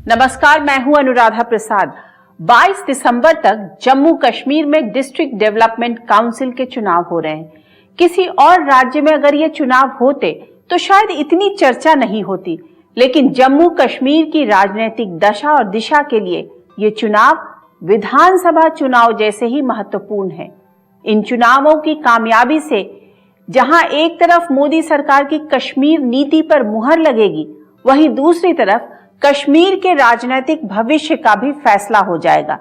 नमस्कार, मैं हूं अनुराधा प्रसाद। 22 दिसंबर तक जम्मू कश्मीर में डिस्ट्रिक्ट डेवलपमेंट काउंसिल के चुनाव हो रहे हैं। किसी और राज्य में अगर ये चुनाव होते तो शायद इतनी चर्चा नहीं होती, लेकिन जम्मू कश्मीर की राजनीतिक दशा और दिशा के लिए ये चुनाव विधानसभा चुनाव जैसे ही महत्वपूर्ण है। इन चुनावों की कामयाबी से जहां एक तरफ मोदी सरकार की कश्मीर नीति पर मुहर लगेगी, वहीं दूसरी तरफ कश्मीर के राजनीतिक भविष्य का भी फैसला हो जाएगा।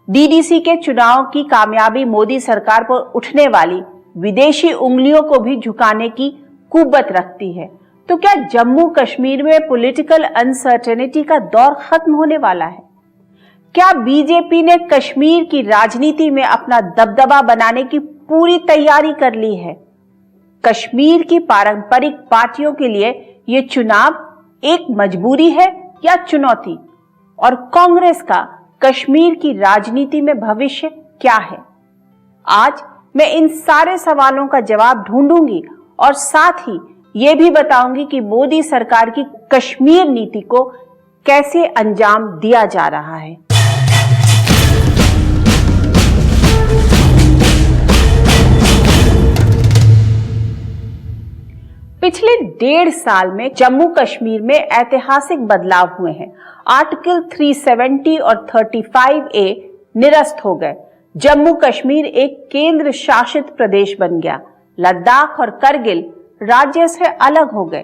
डीडीसी के चुनाव की कामयाबी मोदी सरकार पर उठने वाली विदेशी उंगलियों को भी झुकाने की कुव्वत रखती है। तो क्या जम्मू कश्मीर में पॉलिटिकल अनसर्टेनिटी का दौर खत्म होने वाला है? क्या बीजेपी ने कश्मीर की राजनीति में अपना दबदबा बनाने की पूरी तैयारी कर ली है? कश्मीर की पारंपरिक पार्टियों के लिए ये चुनाव एक मजबूरी है या चुनौती? और कांग्रेस का कश्मीर की राजनीति में भविष्य क्या है? आज मैं इन सारे सवालों का जवाब ढूंढूंगी और साथ ही ये भी बताऊंगी कि मोदी सरकार की कश्मीर नीति को कैसे अंजाम दिया जा रहा है। पिछले 1.5 साल में जम्मू कश्मीर में ऐतिहासिक बदलाव हुए हैं। आर्टिकल 370 और 35A निरस्त हो गए। जम्मू कश्मीर एक केंद्र शासित प्रदेश बन गया। लद्दाख और करगिल राज्य से अलग हो गए।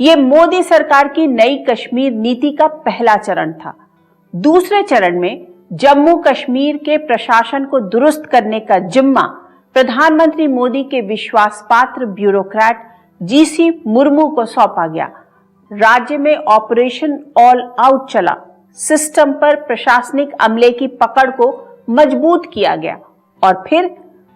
ये मोदी सरकार की नई कश्मीर नीति का पहला चरण था। दूसरे चरण में जम्मू कश्मीर के प्रशासन को दुरुस्त करने का जिम्मा प्रधानमंत्री मोदी के विश्वास पात्र ब्यूरोक्रेट जीसी मुर्मू को सौंपा गया। राज्य में ऑपरेशन ऑल आउट चला। सिस्टम पर प्रशासनिक अमले की पकड़ को मजबूत किया गया और फिर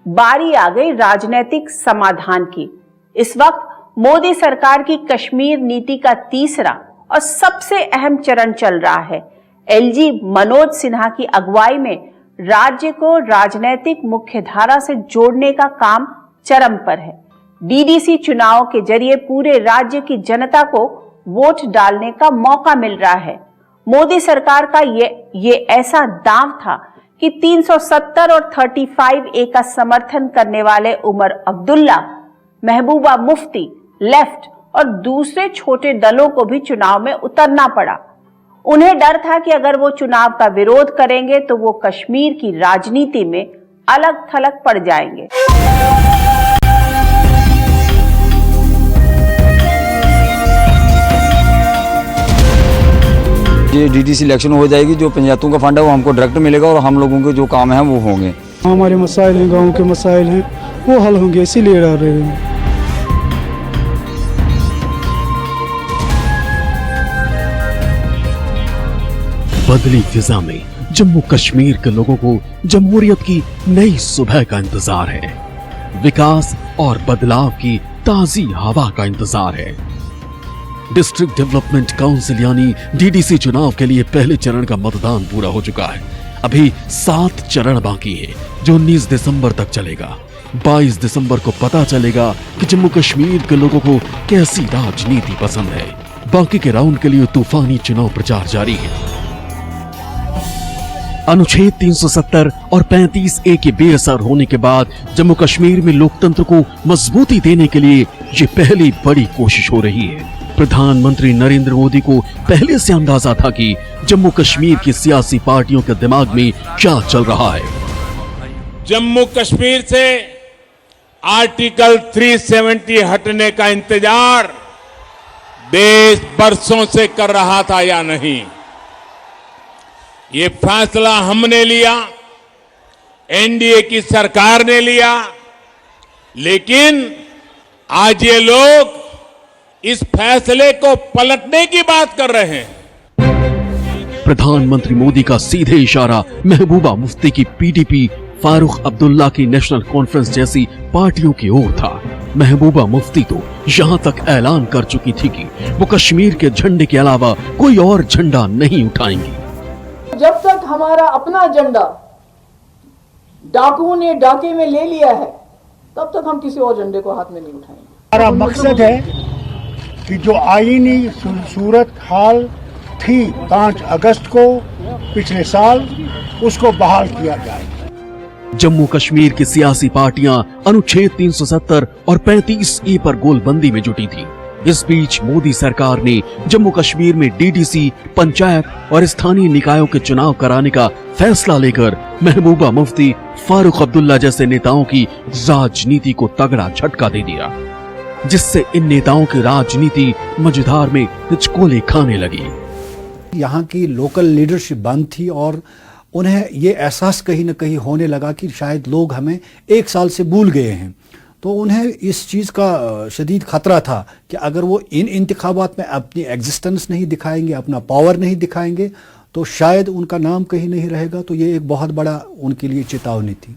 बारी आ गई राजनीतिक समाधान की। इस वक्त मोदी सरकार की कश्मीर नीति का तीसरा और सबसे अहम चरण चल रहा है। एलजी मनोज सिन्हा की अगुवाई में राज्य को राजनीतिक मुख्यधारा से जोड़ने का काम चरम पर है। डीडीसी चुनाव के जरिए पूरे राज्य की जनता को वोट डालने का मौका मिल रहा है। मोदी सरकार का ये ऐसा दांव था कि 370 और 35A का समर्थन करने वाले उमर अब्दुल्ला, महबूबा मुफ्ती, लेफ्ट और दूसरे छोटे दलों को भी चुनाव में उतरना पड़ा। उन्हें डर था कि अगर वो चुनाव का विरोध करेंगे तो वो कश्मीर की राजनीति में अलग थलग पड़ जाएंगे। ये डीडीसी इलेक्शन हो जाएगी, जो पंचायतों का फंड है वो हमको डायरेक्ट मिलेगा और हम लोगों के जो काम है वो होंगे। हमारे मसाइल हैं, गांव के मसाइल हैं, वो हल होंगे, इसीलिए डर रहे हैं। बदली फिजा में जम्मू कश्मीर के लोगों को जमहूरियत की नई सुबह का इंतजार है। विकास और बदलाव की ताजी हवा का इंतजार है। डिस्ट्रिक्ट डेवलपमेंट काउंसिल यानी डीडीसी चुनाव के लिए पहले चरण का मतदान पूरा हो चुका है। अभी 7 चरण बाकी है जो 19 दिसंबर तक चलेगा। 22 दिसंबर को पता चलेगा कि जम्मू कश्मीर के लोगों को कैसी राजनीति पसंद है। बाकी के राउंड के लिए तूफानी चुनाव प्रचार जारी है। अनुच्छेद 370 और 35A के बेअसर होने के बाद जम्मू कश्मीर में लोकतंत्र को मजबूती देने के लिए ये पहली बड़ी कोशिश हो रही है। प्रधानमंत्री नरेंद्र मोदी को पहले से अंदाजा था कि जम्मू कश्मीर की सियासी पार्टियों के दिमाग में क्या चल रहा है। जम्मू कश्मीर से आर्टिकल 370 हटने का इंतजार देश बरसों से कर रहा था या नहीं, ये फैसला हमने लिया, एनडीए की सरकार ने लिया, लेकिन आज ये लोग इस फैसले को पलटने की बात कर रहे हैं। प्रधानमंत्री मोदी का सीधे इशारा महबूबा मुफ्ती की पीडीपी, फारूक अब्दुल्ला की नेशनल कॉन्फ्रेंस जैसी पार्टियों की ओर था। महबूबा मुफ्ती तो यहां तक ऐलान कर चुकी थी कि वो कश्मीर के झंडे के अलावा कोई और झंडा नहीं उठाएंगी। जब तक हमारा अपना झंडा डाकुओं ने डाके में ले लिया है, तब तक हम किसी और झंडे को हाथ में नहीं उठाएंगे। हमारा मकसद है कि जो आईनी सूरत हाल थी 5 अगस्त को पिछले साल, उसको बहाल किया जाए। जम्मू कश्मीर की सियासी पार्टियां अनुच्छेद 370 और 35A पर गोलबंदी में जुटी थी। इस बीच मोदी सरकार ने जम्मू कश्मीर में डीडीसी, पंचायत और स्थानीय निकायों के चुनाव कराने का फैसला लेकर महबूबा मुफ्ती, फारूक अब्दुल्ला जैसे नेताओं की राजनीति को तगड़ा झटका दे दिया, जिससे इन नेताओं की राजनीति मझधार में हिचकोले खाने लगी। यहाँ की लोकल लीडरशिप बंद थी और उन्हें ये एहसास कहीं न कहीं होने लगा कि शायद लोग हमें 1 साल से भूल गए हैं। तो उन्हें इस चीज़ का शदीद खतरा था कि अगर वो इन इंतखाबात में अपनी एग्जिस्टेंस नहीं दिखाएंगे, अपना पावर नहीं दिखाएंगे, तो शायद उनका नाम कहीं नहीं रहेगा। तो ये एक बहुत बड़ा उनके लिए चेतावनी थी।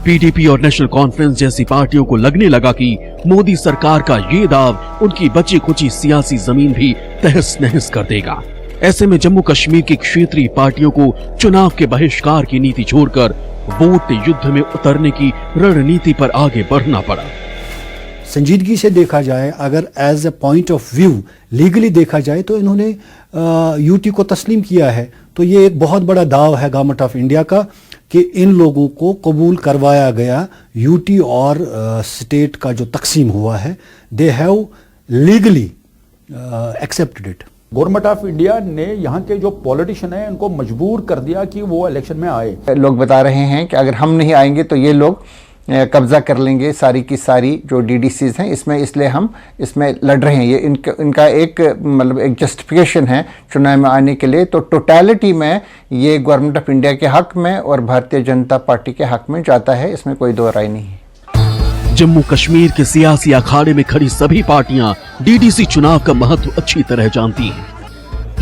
पीडीपी और नेशनल कॉन्फ्रेंस जैसी पार्टियों को लगने लगा कि मोदी सरकार का ये दाव उनकी बची खुची सियासी जमीन भी तहस नहस कर देगा। ऐसे में जम्मू कश्मीर की क्षेत्रीय पार्टियों को चुनाव के बहिष्कार की नीति छोड़कर वोट युद्ध में उतरने की रणनीति पर आगे बढ़ना पड़ा। संजीदगी से देखा जाए, अगर as a point of view legally देखा जाए, तो इन्होंने यूटी को तस्लीम किया है। तो ये एक बहुत बड़ा दाव है गवर्नमेंट ऑफ इंडिया का कि इन लोगों को कबूल करवाया गया यूटी और स्टेट का जो तकसीम हुआ है, they have legally accepted it. Government of India ने यहाँ के जो पॉलिटिशियन हैं उनको मजबूर कर दिया कि वो इलेक्शन में आए। लोग बता रहे हैं कि अगर हम नहीं आएंगे तो ये लोग कब्जा कर लेंगे सारी की सारी जो डीडीसीज हैं इसमें, इसलिए हम इसमें लड़ रहे हैं। ये इनका एक मतलब एक जस्टिफिकेशन है चुनाव में आने के लिए। तो टोटलिटी में ये गवर्नमेंट ऑफ इंडिया के हक में और भारतीय जनता पार्टी के हक में जाता है, इसमें कोई दो राय नहीं है। जम्मू कश्मीर के सियासी अखाड़े में खड़ी सभी पार्टियां डीडीसी चुनाव का महत्व अच्छी तरह जानती हैं।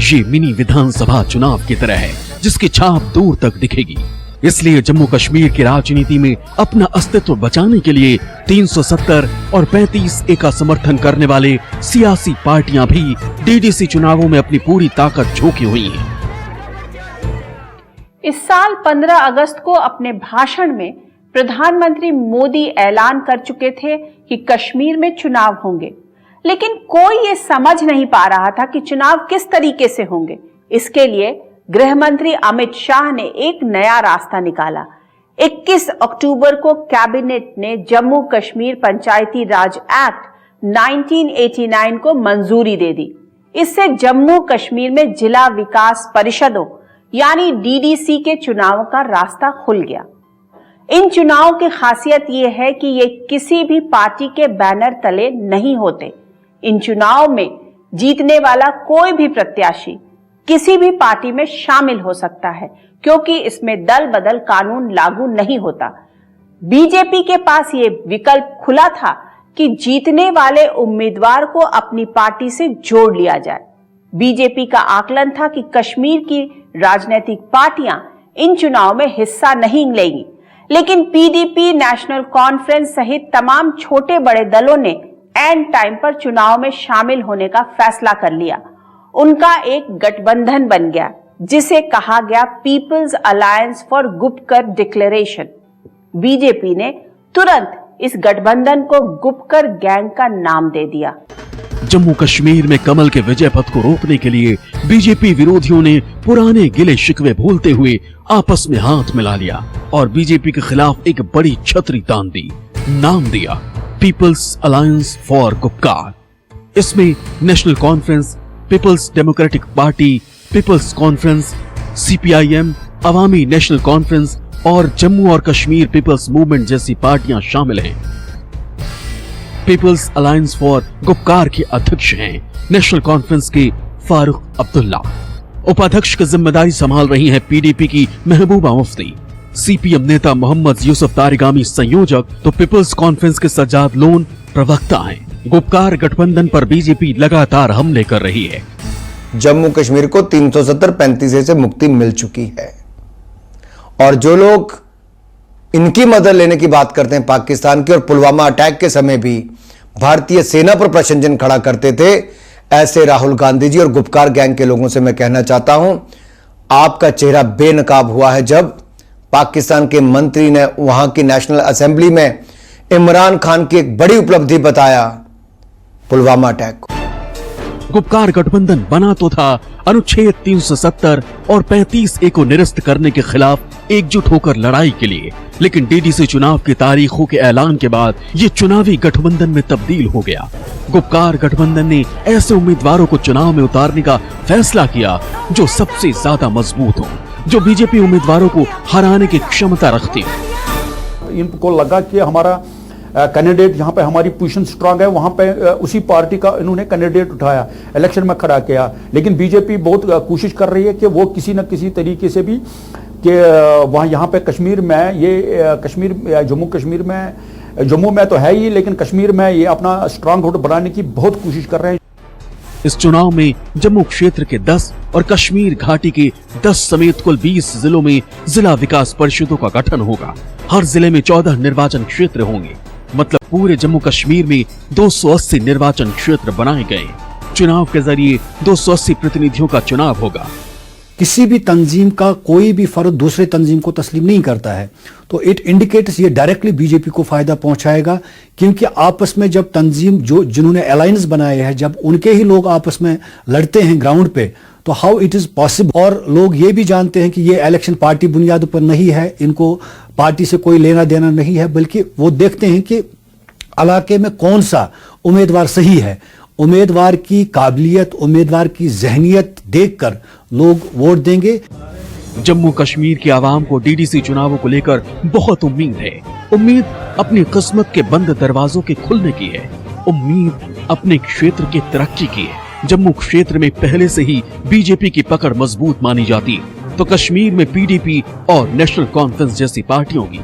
ये मिनी विधानसभा चुनाव की तरह है जिसकी छाप दूर तक दिखेगी। इसलिए जम्मू कश्मीर की राजनीति में अपना अस्तित्व बचाने के लिए 370 और 35A का समर्थन करने वाले सियासी पार्टियां भी डीडीसी चुनावों में अपनी पूरी ताकत झोंकी हुई हैं। इस साल 15 अगस्त को अपने भाषण में प्रधानमंत्री मोदी ऐलान कर चुके थे कि कश्मीर में चुनाव होंगे, लेकिन कोई ये समझ नहीं पा रहा था कि चुनाव किस तरीके से होंगे। इसके लिए गृह मंत्री अमित शाह ने एक नया रास्ता निकाला। 21 अक्टूबर को कैबिनेट ने जम्मू कश्मीर पंचायती राज एक्ट 1989 को मंजूरी दे दी। इससे जम्मू कश्मीर में जिला विकास परिषदों यानी डीडीसी के चुनाव का रास्ता खुल गया। इन चुनावों की खासियत यह है कि ये किसी भी पार्टी के बैनर तले नहीं होते। इन चुनाव में जीतने वाला कोई भी प्रत्याशी किसी भी पार्टी में शामिल हो सकता है, क्योंकि इसमें दल बदल कानून लागू नहीं होता। बीजेपी के पास ये विकल्प खुला था कि जीतने वाले उम्मीदवार को अपनी पार्टी से जोड़ लिया जाए। बीजेपी का आकलन था कि कश्मीर की राजनीतिक पार्टियां इन चुनाव में हिस्सा नहीं लेंगी, लेकिन पीडीपी, नेशनल कॉन्फ्रेंस सहित तमाम छोटे बड़े दलों ने एंड टाइम पर चुनाव में शामिल होने का फैसला कर लिया। उनका एक गठबंधन बन गया जिसे कहा गया people's alliance for Gupkar declaration. BJP ने तुरंत इस गठबंधन को गुपकर गैंग का नाम दे दिया। जम्मू कश्मीर में कमल के विजय पथ को रोकने के लिए बीजेपी विरोधियों ने पुराने गिले शिकवे भूलते हुए आपस में हाथ मिला लिया और बीजेपी के खिलाफ एक बड़ी छतरी तान दी। नाम दिया पीपल्स अलायंस फॉर गुपकार। इसमें national conference, people's democratic party, people's conference, CPIM, Awami national conference और जम्मू और कश्मीर पीपल्स मूवमेंट जैसी पार्टियां शामिल हैं। पीपल्स अलायंस फॉर गुपकार के अध्यक्ष हैं नेशनल कॉन्फ्रेंस के फारूक अब्दुल्ला। उपाध्यक्ष की जिम्मेदारी संभाल रही हैं पीडीपी की महबूबा मुफ्ती। सीपीएम नेता मोहम्मद यूसुफ तारिगामी संयोजक, तो पीपल्स कॉन्फ्रेंस के सज्जाद लोन प्रवक्ता हैं। गुपकार गठबंधन पर बीजेपी लगातार हमले कर रही है। जम्मू कश्मीर को 370-35A से मुक्ति मिल चुकी है और जो लोग इनकी मदद लेने की बात करते हैं पाकिस्तान की, और पुलवामा अटैक के समय भी भारतीय सेना पर प्रश्न चिन्ह खड़ा करते थे, ऐसे राहुल गांधी जी और गुपकार गैंग के लोगों से मैं कहना चाहता हूं, आपका चेहरा बेनकाब हुआ है जब पाकिस्तान के मंत्री ने वहां की नेशनल असेंबली में इमरान खान की एक बड़ी उपलब्धि बताया पुलवामा अटैक को। गुपकार गठबंधन बना तो था अनुच्छेद 370 और 35A को निरस्त करने के खिलाफ एकजुट होकर लड़ाई के लिए, लेकिन डीडीसी चुनाव की तारीखों के ऐलान के बाद ये चुनावी गठबंधन में तब्दील हो गया। गुपकार गठबंधन ने ऐसे उम्मीदवारों को चुनाव में उतारने का फैसला किया जो सबसे ज्यादा मजबूत हो, जो बीजेपी उम्मीदवारों को हराने की क्षमता रखती हो। इनको लगा कि हमारा कैंडिडेट यहाँ पे हमारी पोजीशन स्ट्रांग है, वहां पे उसी पार्टी का इन्होंने कैंडिडेट उठाया, इलेक्शन में खड़ा किया। लेकिन बीजेपी बहुत कोशिश कर रही है कि वो किसी न किसी तरीके से भी कि वहाँ यहाँ पे कश्मीर में ये कश्मीर जम्मू में तो है ही, लेकिन कश्मीर में ये अपना स्ट्रांग होल्ड बनाने की बहुत कोशिश कर रहे हैं। इस चुनाव में जम्मू क्षेत्र के 10 और कश्मीर घाटी के 10 समेत कुल 20 जिलों में जिला विकास परिषदों का गठन होगा। हर जिले में 14 निर्वाचन क्षेत्र होंगे, मतलब पूरे जम्मू कश्मीर में 280 निर्वाचन क्षेत्र बनाए गए। चुनाव के जरिए 280 प्रतिनिधियों का चुनाव होगा। किसी भी तंजीम का कोई भी फर्द दूसरे तंजीम को तस्लीम नहीं करता है, तो इट इंडिकेट्स ये डायरेक्टली बीजेपी को फायदा पहुंचाएगा, क्योंकि आपस में जब तंजीम जिन्होंने अलायंस बनाए हैं, जब उनके ही लोग आपस में लड़ते हैं ग्राउंड पे, तो हाउ इट इज पॉसिबल। और लोग ये भी जानते हैं कि ये इलेक्शन पार्टी बुनियाद पर नहीं है, इनको पार्टी से कोई लेना देना नहीं है, बल्कि वो देखते हैं कि इलाके में कौन सा उम्मीदवार सही है। उम्मीदवार की काबिलियत, उम्मीदवार की जहनियत देखकर लोग वोट देंगे। जम्मू कश्मीर की आवाम को डीडीसी चुनावों को लेकर बहुत उम्मीद है। उम्मीद अपनी किस्मत के बंद दरवाजों के खुलने की है, उम्मीद अपने क्षेत्र की तरक्की की है। जम्मू क्षेत्र में पहले से ही बीजेपी की पकड़ मजबूत मानी जाती है, तो कश्मीर में पीडीपी और नेशनल कॉन्फ्रेंस जैसी पार्टियों की।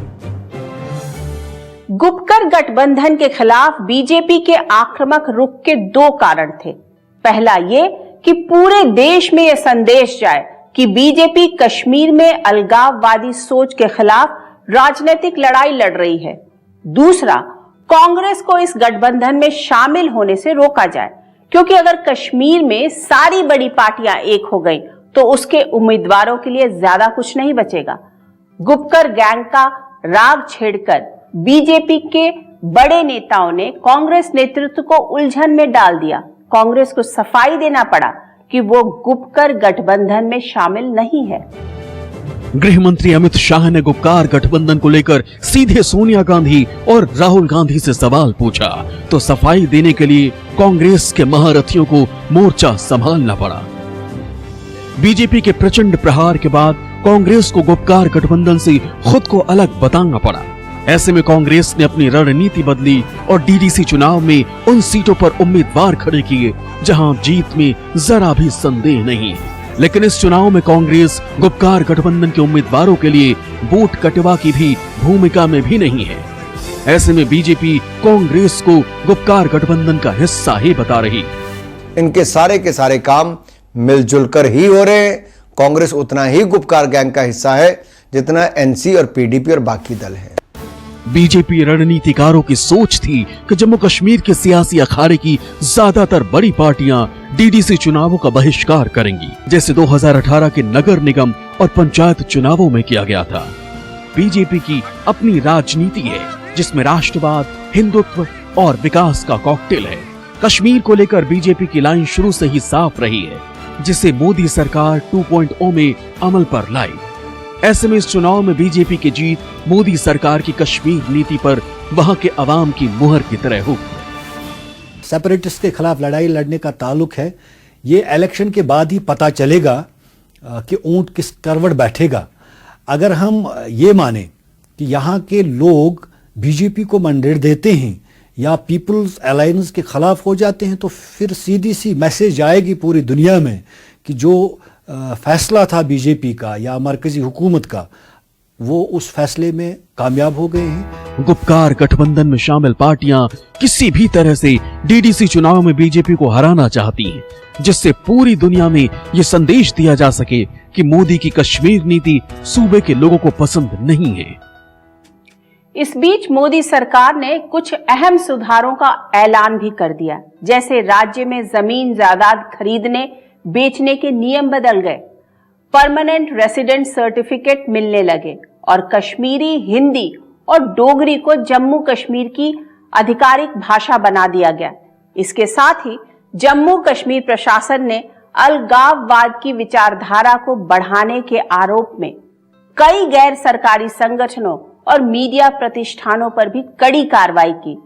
गुपकर गठबंधन के खिलाफ बीजेपी के आक्रामक रुख के 2 कारण थे। पहला ये कि पूरे देश में यह संदेश जाए कि बीजेपी कश्मीर में अलगाववादी सोच के खिलाफ राजनीतिक लड़ाई लड़ रही है। दूसरा, कांग्रेस को इस गठबंधन में शामिल होने से रोका जाए, क्योंकि अगर कश्मीर में सारी बड़ी पार्टियां एक हो गई तो उसके उम्मीदवारों के लिए ज्यादा कुछ नहीं बचेगा। गुपकर गैंग का राग छेड़कर बीजेपी के बड़े नेताओं ने कांग्रेस नेतृत्व को उलझन में डाल दिया। कांग्रेस को सफाई देना पड़ा कि वो गुपकर गठबंधन में शामिल नहीं है। गृह मंत्री अमित शाह ने गुपकार गठबंधन को लेकर सीधे सोनिया गांधी और राहुल गांधी से सवाल पूछा, तो सफाई देने के लिए कांग्रेस के महारथियों को मोर्चा संभालना पड़ा। बीजेपी के प्रचंड प्रहार के बाद कांग्रेस को गुपकार गठबंधन से खुद को अलग बताना पड़ा। ऐसे में कांग्रेस ने अपनी रणनीति बदली और डीडीसी चुनाव में उन सीटों पर उम्मीदवार खड़े किए जहां जीत में जरा भी संदेह नहीं। लेकिन इस चुनाव में कांग्रेस गुपकार गठबंधन के उम्मीदवारों के लिए वोट कटवा की भी भूमिका में भी नहीं है। ऐसे में बीजेपी कांग्रेस को गुपकार गठबंधन का हिस्सा ही बता रही। इनके सारे के सारे काम मिलजुल कर ही हो रहे हैं। कांग्रेस उतना ही गुपकार गैंग का हिस्सा है जितना एनसी और पीडीपी और बाकी दल है। बीजेपी रणनीतिकारों की सोच थी कि जम्मू कश्मीर के सियासी अखाड़े की ज्यादातर बड़ी पार्टियां डीडीसी चुनावों का बहिष्कार करेंगी, जैसे 2018 के नगर निगम और पंचायत चुनावों में किया गया था। बीजेपी की अपनी राजनीति है जिसमें राष्ट्रवाद, हिंदुत्व और विकास का कॉकटेल है। कश्मीर को लेकर बीजेपी की लाइन शुरू से ही साफ रही है, जिसे मोदी सरकार 2.0 में अमल पर लाई। ऐसे में इस चुनाव में बीजेपी की जीत मोदी सरकार की कश्मीर नीति पर वहां के अवाम की मुहर की तरह होगी। सेपरेटिस्ट के खिलाफ लड़ाई लड़ने का ताल्लुक है, ये इलेक्शन के बाद ही पता चलेगा कि ऊंट किस करवट बैठेगा। अगर हम ये माने कि यहाँ के लोग बीजेपी को मैंडेट देते हैं या पीपल्स अलायंस के खिलाफ हो जाते हैं, तो फिर सीधी सी मैसेज आएगी पूरी दुनिया में कि जो फैसला था बीजेपी का या मरकजी हुकूमत का, वो उस फैसले में कामयाब हो गए हैं। गुपकार गठबंधन में शामिल पार्टियां किसी भी तरह से डीडीसी चुनाव में बीजेपी को हराना चाहती हैं, जिससे पूरी दुनिया में ये संदेश दिया जा सके कि मोदी की कश्मीर नीति सूबे के लोगों को पसंद नहीं है। इस बीच मोदी सरकार ने कुछ अहम सुधारों का ऐलान भी कर दिया, जैसे राज्य में जमीन जायदाद खरीदने बेचने के नियम बदल गए, परमानेंट रेसिडेंट सर्टिफिकेट मिलने लगे और कश्मीरी, हिंदी और डोगरी को जम्मू कश्मीर की आधिकारिक भाषा बना दिया गया। इसके साथ ही जम्मू कश्मीर प्रशासन ने अलगाववाद की विचारधारा को बढ़ाने के आरोप में कई गैर सरकारी संगठनों और मीडिया प्रतिष्ठानों पर भी कड़ी कार्रवाई की।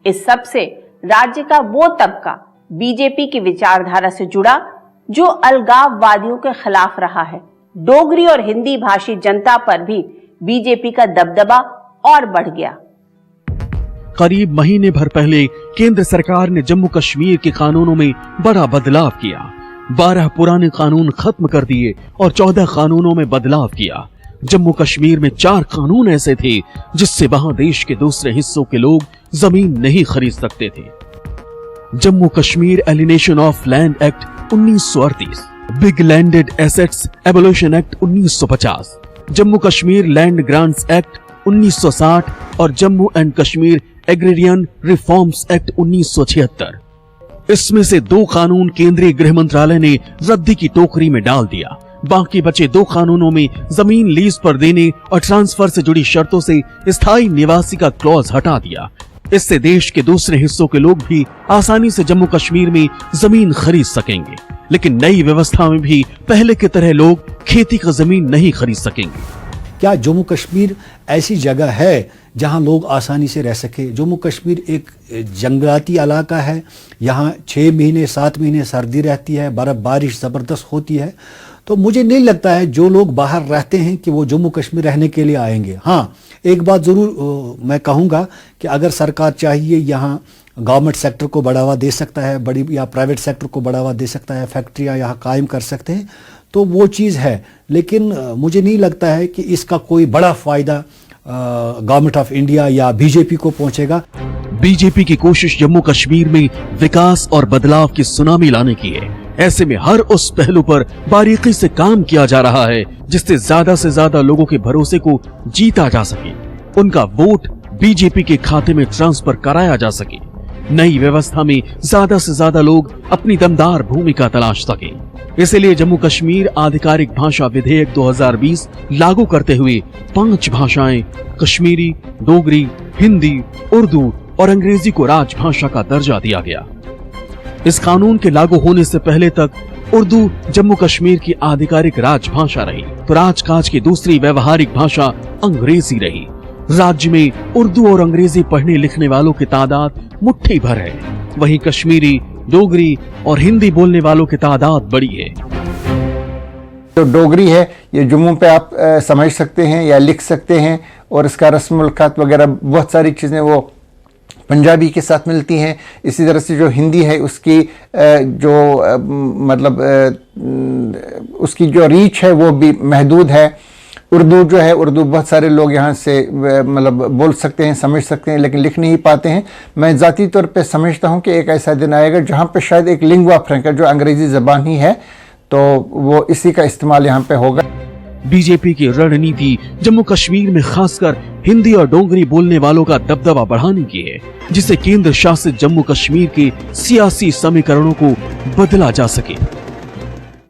इस सब से राज्य का वो तबका बीजेपी की विचारधारा से जुड़ा जो अलगाववादियों के खिलाफ रहा है। डोगरी और हिंदी भाषी जनता पर भी बीजेपी का दबदबा और बढ़ गया। करीब महीने भर पहले केंद्र सरकार ने जम्मू कश्मीर के कानूनों में बड़ा बदलाव किया। 12 पुराने कानून खत्म कर दिए और 14 कानूनों में बदलाव किया। जम्मू कश्मीर में 4 कानून ऐसे थे जिससे वहां देश के दूसरे हिस्सों के लोग जमीन नहीं खरीद सकते थे। Jammu Kashmir alienation of land act 1938, big landed assets abolition act 1950, Jammu Kashmir land grants act 1960 और Jammu and Kashmir agrarian reforms act 1976। इसमें से 2 कानून केंद्रीय गृह मंत्रालय ने रद्दी की टोकरी में डाल दिया। बाकी बचे 2 कानूनों में जमीन लीज पर देने और ट्रांसफर से जुड़ी शर्तों से स्थायी निवासी का क्लॉज हटा दिया। इससे देश के दूसरे हिस्सों के लोग भी आसानी से जम्मू कश्मीर में जमीन खरीद सकेंगे। लेकिन नई व्यवस्था में भी पहले की तरह लोग खेती का जमीन नहीं खरीद सकेंगे। क्या जम्मू कश्मीर ऐसी जगह है जहां लोग आसानी से रह सके? जम्मू कश्मीर एक जंगलाती इलाका है। यहाँ 6 महीने 7 महीने सर्दी रहती है, बारिश ज़बरदस्त होती है। तो मुझे नहीं लगता है जो लोग बाहर रहते हैं कि वो जम्मू कश्मीर रहने के लिए आएंगे। हाँ, एक बात ज़रूर मैं कहूँगा कि अगर सरकार चाहिए यहाँ गवर्नमेंट सेक्टर को बढ़ावा दे सकता है, बड़ी या प्राइवेट सेक्टर को बढ़ावा दे सकता है, फैक्ट्रियाँ यहाँ कायम कर सकते हैं, तो वो चीज़ है। लेकिन मुझे नहीं लगता है कि इसका कोई बड़ा फ़ायदा गवर्नमेंट ऑफ इंडिया या बीजेपी को पहुँचेगा। बीजेपी की कोशिश जम्मू कश्मीर में विकास और बदलाव की सुनामी लाने की है। ऐसे में हर उस पहलू पर बारीकी से काम किया जा रहा है जिससे ज्यादा से ज्यादा लोगों के भरोसे को जीता जा सके, उनका वोट बीजेपी के खाते में ट्रांसफर कराया जा सके, नई व्यवस्था में ज्यादा से ज्यादा लोग अपनी दमदार भूमिका तलाश सके। इसलिए जम्मू कश्मीर आधिकारिक भाषा विधेयक 2020 लागू करते हुए 5 भाषाएं कश्मीरी, डोगरी, हिंदी, उर्दू और अंग्रेजी को राजभाषा का दर्जा दिया गया। इस कानून के लागू होने से पहले तक उर्दू जम्मू कश्मीर की आधिकारिक राजभाषा रही, तो राजकाज की दूसरी व्यवहारिक भाषा अंग्रेजी रही। राज्य में उर्दू और अंग्रेजी पढ़ने लिखने वालों की तादाद मुट्ठी भर है, वहीं कश्मीरी, डोगरी और हिंदी बोलने वालों की तादाद बड़ी है। जो डोगरी है ये जम्मू पे आप समझ सकते हैं या लिख सकते हैं, और इसका रस्म उल्कात वगैरह बहुत सारी चीज़ें वो पंजाबी के साथ मिलती हैं। इसी तरह से जो हिंदी है उसकी उसकी जो रीच है वो भी महदूद है। उर्दू जो है, उर्दू बहुत सारे लोग यहाँ से मतलब बोल सकते हैं, समझ सकते हैं, लेकिन लिख नहीं पाते हैं। मैं ज़ाती तौर पे समझता हूँ कि एक ऐसा दिन आएगा जहाँ पे शायद एक लिंगुआ फ्रैंका जो अंग्रेज़ी ज़बान ही है, तो वो इसी का इस्तेमाल यहाँ पे होगा। बीजेपी की रणनीति जम्मू कश्मीर में खासकर हिंदी और डोगरी बोलने वालों का दबदबा बढ़ाने की है, जिससे केंद्र शासित जम्मू कश्मीर के सियासी समीकरणों को बदला जा सके।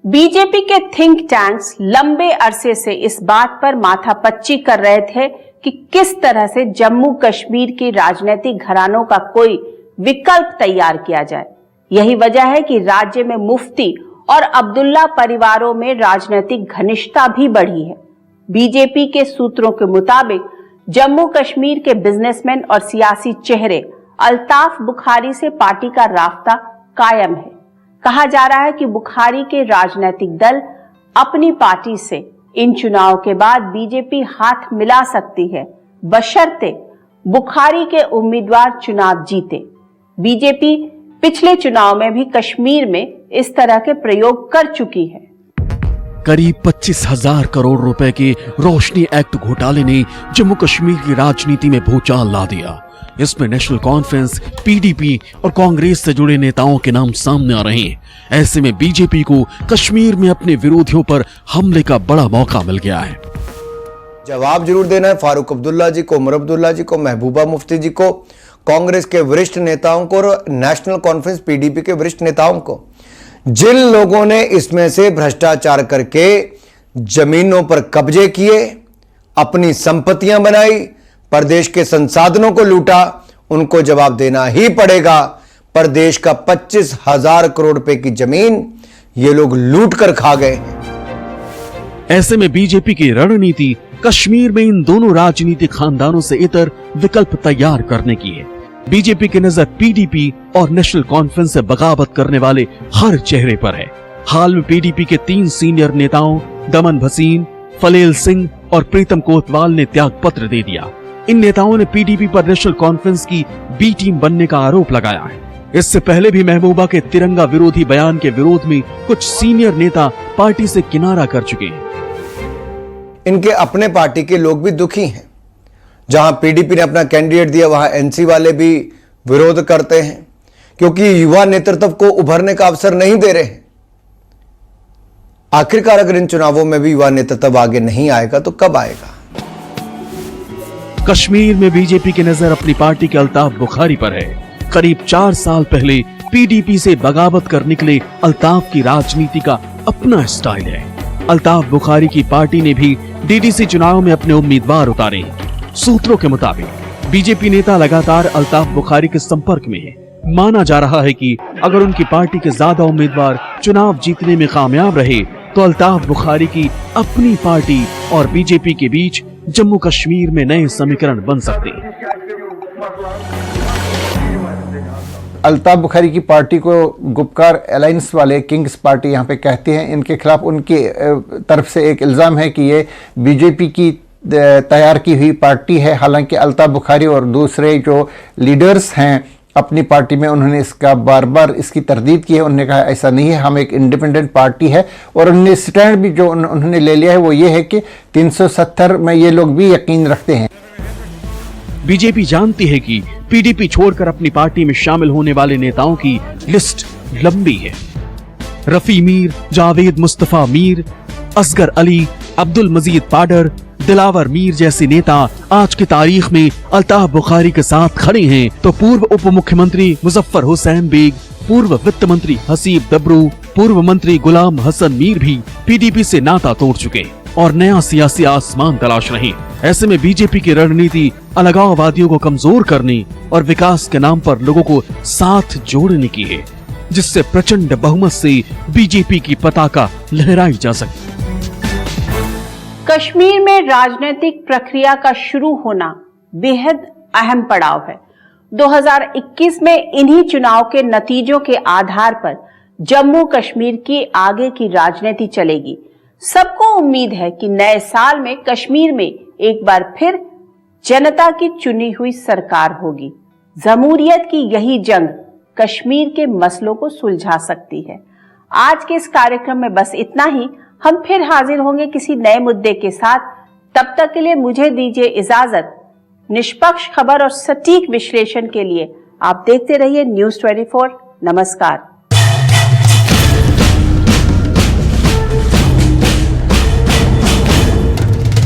बीजेपी के थिंक टैंक्स लंबे अरसे से इस बात पर माथापच्ची कर रहे थे कि किस तरह से जम्मू कश्मीर के राजनीतिक घरानों का कोई विकल्प तैयार किया जाए। यही वजह है कि राज्य में मुफ्ती और अब्दुल्ला परिवारों में राजनीतिक घनिष्ठता भी बढ़ी है। बीजेपी के सूत्रों के मुताबिक जम्मू कश्मीर के बिजनेसमैन और सियासी चेहरे अल्ताफ बुखारी से पार्टी का राब्ता कायम है। कहा जा रहा है कि बुखारी के राजनीतिक दल अपनी पार्टी से इन चुनाव के बाद बीजेपी हाथ मिला सकती है, बशर्ते बुखारी के उम्मीदवार चुनाव जीते। बीजेपी पिछले चुनाव में भी कश्मीर में इस तरह के प्रयोग कर चुकी है। करीब 25,000 करोड़ रुपए के रोशनी एक्ट घोटाले ने जम्मू कश्मीर की राजनीति में भूचाल ला दिया। इसमें नेशनल कॉन्फ्रेंस, पीडीपी और कांग्रेस से जुड़े नेताओं के नाम सामने आ रहे हैं। ऐसे में बीजेपी को कश्मीर में अपने विरोधियों पर हमले का बड़ा मौका मिल गया है। जवाब जरूर देना है फारूक अब्दुल्ला जी को, उमर अब्दुल्ला जी को, महबूबा मुफ्ती जी को, कांग्रेस के वरिष्ठ नेताओं को और नेशनल कॉन्फ्रेंस पीडीपी के वरिष्ठ नेताओं को, जिन लोगों ने इसमें से भ्रष्टाचार करके जमीनों पर कब्जे किए, अपनी संपत्तियां बनाई, प्रदेश के संसाधनों को लूटा, उनको जवाब देना ही पड़ेगा। पर देश का 25,000 करोड़ रुपए की जमीन ये लोग लूट कर खा गए हैं। ऐसे में बीजेपी की रणनीति कश्मीर में इन दोनों राजनीतिक खानदानों से इतर विकल्प तैयार करने की है। बीजेपी की नजर पीडीपी और नेशनल कॉन्फ्रेंस से बगावत करने वाले हर चेहरे पर है। हाल में पीडीपी के 3 सीनियर नेताओं दमन भसीन, फलेल सिंह और प्रीतम कोतवाल ने त्याग पत्र दे दिया। इन नेताओं ने पीडीपी पर नेशनल कॉन्फ्रेंस की बी टीम बनने का आरोप लगाया है। इससे पहले भी महबूबा के तिरंगा विरोधी बयान के विरोध में कुछ सीनियर नेता पार्टी से किनारा कर चुके हैं। इनके अपने पार्टी के लोग भी दुखी हैं। जहां पीडीपी ने अपना कैंडिडेट दिया वहां एनसी वाले भी विरोध करते हैं, क्योंकि युवा नेतृत्व को उभरने का अवसर नहीं दे रहे हैं। आखिरकार अगर इन चुनावों में भी युवा नेतृत्व आगे नहीं आएगा तो कब आएगा? कश्मीर में बीजेपी की नजर अपनी पार्टी के अल्ताफ बुखारी पर है। करीब 4 साल पहले पीडीपी से बगावत कर निकले अल्ताफ की राजनीति का अपना स्टाइल है। अल्ताफ बुखारी की पार्टी ने भी डीडीसी चुनाव में अपने उम्मीदवार उतारे। सूत्रों के मुताबिक बीजेपी नेता लगातार अल्ताफ बुखारी के संपर्क में है। माना जा रहा है कि अगर उनकी पार्टी के ज्यादा उम्मीदवार चुनाव जीतने में कामयाब रहे तो अल्ताफ बुखारी की अपनी पार्टी और बीजेपी के बीच जम्मू कश्मीर में नए समीकरण बन सकते हैं। अल्ताफ बुखारी की पार्टी को गुपकार अलायंस वाले किंग्स पार्टी यहाँ पे कहते हैं। इनके खिलाफ उनकी तरफ से एक इल्ज़ाम है कि ये बीजेपी की तैयार की हुई पार्टी है। हालांकि अल्ताफ बुखारी और दूसरे जो लीडर्स हैं अपनी पार्टी में उन्होंने इसका बार बार इसकी तरदीद की है। उन्होंने कहा ऐसा नहीं है, हम एक इंडिपेंडेंट पार्टी है। और उन्होंने स्टैंड भी जो उन्होंने ले लिया है वो ये है कि 370 में ये लोग भी यकीन रखते हैं। बीजेपी जानती है कि पीडीपी छोड़कर अपनी पार्टी में शामिल होने वाले नेताओं की लिस्ट लंबी है। रफी मीर, जावेद मुस्तफा मीर, असगर अली, अब्दुल मजीद पाडर, दिलावर मीर जैसे नेता आज की तारीख में अल्ताफ बुखारी के साथ खड़े हैं, तो पूर्व उप मुख्यमंत्री मुजफ्फर हुसैन बेग, पूर्व वित्त मंत्री हसीब दबरू, पूर्व मंत्री गुलाम हसन मीर भी पीडीपी से नाता तोड़ चुके और नया सियासी आसमान तलाश रहे। ऐसे में बीजेपी की रणनीति अलगाववादियों को कमजोर करने और विकास के नाम पर लोगों को साथ जोड़ने की है, जिससे प्रचंड बहुमत से बीजेपी की पताका लहराई जा सके। कश्मीर में राजनीतिक प्रक्रिया का शुरू होना बेहद अहम पड़ाव है। 2021 में इन्हीं चुनाव के नतीजों के आधार पर जम्मू कश्मीर की आगे की राजनीति चलेगी। सबको उम्मीद है कि नए साल में कश्मीर में एक बार फिर जनता की चुनी हुई सरकार होगी। जमहूरियत की यही जंग कश्मीर के मसलों को सुलझा सकती है। आज के इस कार्यक्रम में बस इतना ही। हम फिर हाजिर होंगे किसी नए मुद्दे के साथ। तब तक के लिए मुझे दीजिए इजाजत। निष्पक्ष खबर और सटीक विश्लेषण के लिए आप देखते रहिए न्यूज़ 24। नमस्कार।